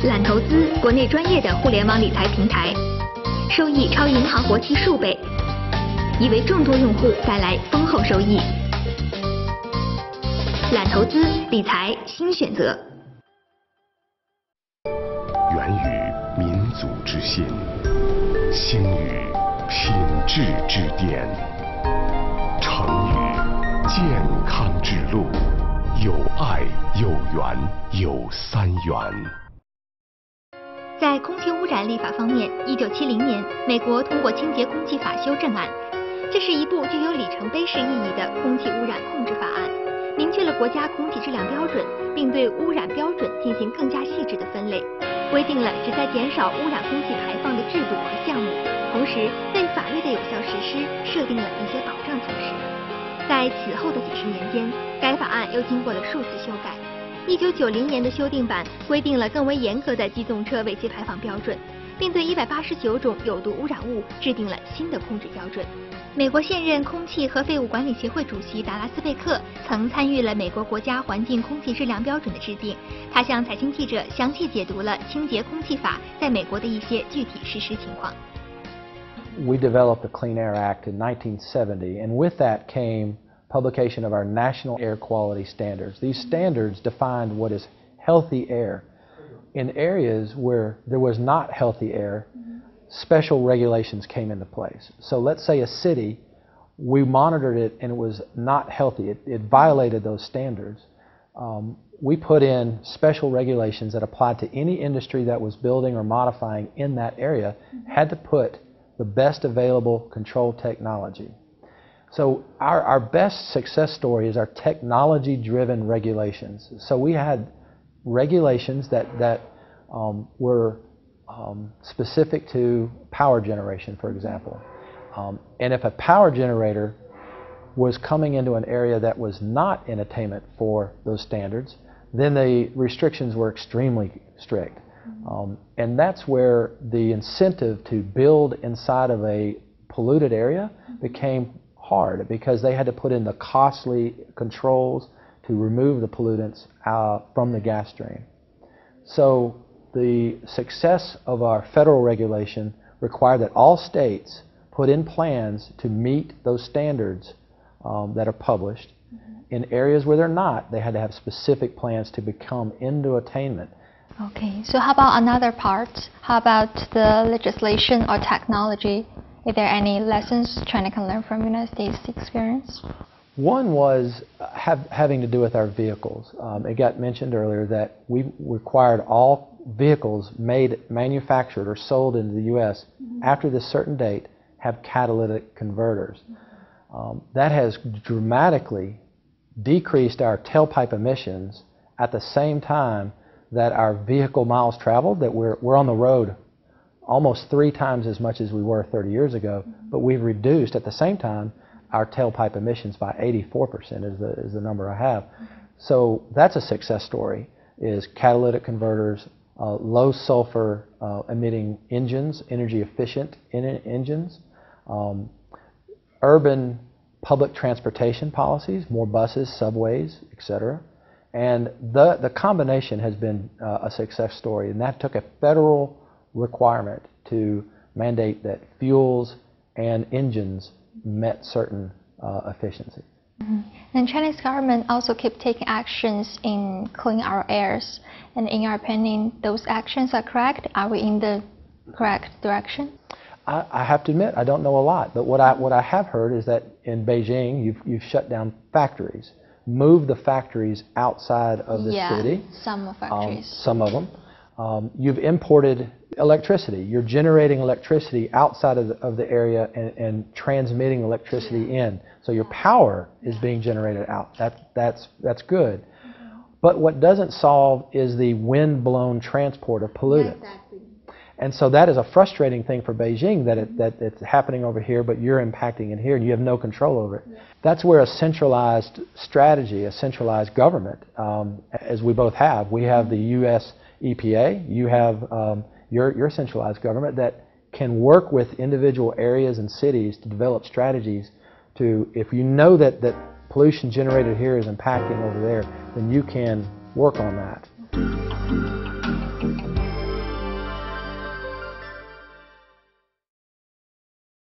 揽投资，国内专业的互联网理财平台，收益超银行活期数倍，已为众多用户带来丰厚收益。揽投资理财新选择，源于民族之心，兴于品质之巅，成于健康之路，有爱有缘有三元。在空气污染立法方面，1970年，美国通过《清洁空气法》修正案，这是一部具有里程碑式意义的空气污染控制法案，明确了国家空气质量标准，并对污染标准进行更加细致的分类，规定了旨在减少污染空气排放的制度和项目，同时为法律的有效实施设定了一些保障措施。在此后的几十年间，该法案又经过了数次修改。1990年的修订版规定了更为严格的机动车尾气排放标准，并对189种有毒污染物制定了新的控制标准。美国现任空气和废物管理协会主席达拉斯贝克曾参与了美国国家环境空气质量标准的制定，他向财经记者详细解读了清洁空气法在美国的一些具体实施情况。We developed the Clean Air Act in 1970, and with that came publication of our national air quality standards. These standards defined what is healthy air. In areas where there was not healthy air, special regulations came into place. So let's say a city, we monitored it and it was not healthy. It violated those standards. We put in special regulations that applied to any industry that was building or modifying in that area, had to put the best available control technology. So our best success story is our technology-driven regulations. So we had regulations that were specific to power generation, for example. And if a power generator was coming into an area that was not in attainment for those standards, then the restrictions were extremely strict. And that's where the incentive to build inside of a polluted area became hard, because they had to put in the costly controls to remove the pollutants from the gas stream. So the success of our federal regulation required that all states put in plans to meet those standards that are published. In areas where they're not, they had to have specific plans to become into attainment. Okay, so how about another part? How about the legislation or technology? Are there any lessons China can learn from United States experience? One was having to do with our vehicles. It got mentioned earlier that we required all vehicles manufactured or sold into the U.S. after this certain date have catalytic converters. That has dramatically decreased our tailpipe emissions at the same time that our vehicle miles traveled, that we're on the road almost 3 times as much as we were 30 years ago, but we've reduced at the same time our tailpipe emissions by 84% is the number I have. So that's a success story, is catalytic converters, low sulfur emitting engines, energy efficient engines, urban public transportation policies, more buses, subways, etc. And the combination has been a success story, and that took a federal requirement to mandate that fuels and engines met certain efficiency. And Chinese government also keep taking actions in cleaning our airs. And in your opinion, those actions are correct? Are we in the correct direction? I have to admit, I don't know a lot, but what I have heard is that in Beijing, you've shut down factories, moved the factories outside of the city. Some factories. Some of them. You've imported electricity. You're generating electricity outside of the area and transmitting electricity in. So your power is being generated out. That's good. But what doesn't solve is the wind-blown transport of pollutants. Exactly. And so that is a frustrating thing for Beijing, that it's happening over here, but you're impacting it here, and you have no control over it. That's where a centralized strategy, a centralized government, as we both have. We have the U.S. EPA. You have your centralized government that can work with individual areas and cities to develop strategies to, if you know that pollution generated here is impacting over there, then you can work on that.